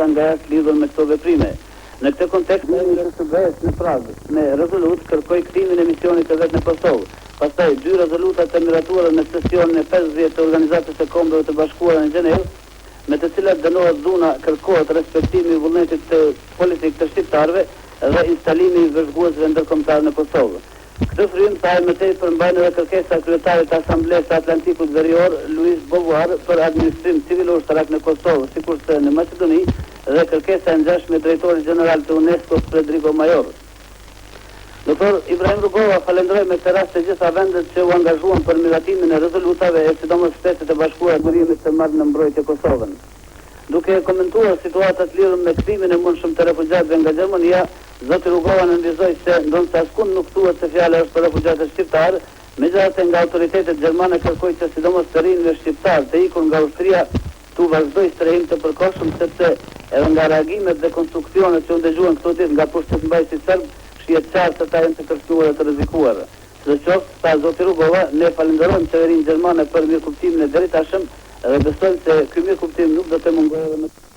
dëmta nga jashtë lidhur me këto veprime. Në këtë kontekst, BE-s në Prag me rezolut kërkoi kthimin e misionit të vet në Kosovë. Pastaj 2 rezoluta të miratuara në sesionin e 50 të Organizatës së Kombeve të Bashkuara në Gjenevë, me të cilat dënohet dhuna, kërkohet respektimi i vullnetit të politik të shqiptarëve dhe instalimi i vëzhguesve ndërkombëtar në Kosovë. Këtë frym thahet më tej përmbajnë edhe kërkesa e kryetarit të Asamblesë së Atlantikut Verior, Luis Bovuar, për administrim civil-ushtarak në Kosovë, sikurse në Maqedoni, dhe kërkesa e ngjashme e drejtorit gjeneral të UNESCO, Federico Mayor. Doktor Ibrahim Rugova falenderoi me këtë rast të gjitha vendet që u angazhuan për miratimin e rezolutave e sidomos Shtetet e Bashkuara të Bashkimit të marrë në mbrojtje Kosovën. Duke komentuar situatat lidhur me kthimin e mundshëm të refugjatëve nga Gjermania, zoti Rugova nënvizoi se ndonse askund nuk thuhet se fjala është për refugjatët shqiptar, megjithatë nga autoritetet gjermane kërkoi që sidomos të rinjve shqiptar të ikur nga Austria tu vazhdoi strehim të përkohshëm, sepse edhe nga reagimet dhe konstruksionet që u dëgjuan këto ditë nga pushtetsmbajtësit serb, shihet qartë se ata janë të kërcënuar dhe të rrezikuar. Sidoqoftë, tha zoti Rugova, ne falenderojmë qeverinë gjermane për mirëkuptimin e drejtashëm dhe besojmë se ky mirëkuptim nuk do të mungojë edhe më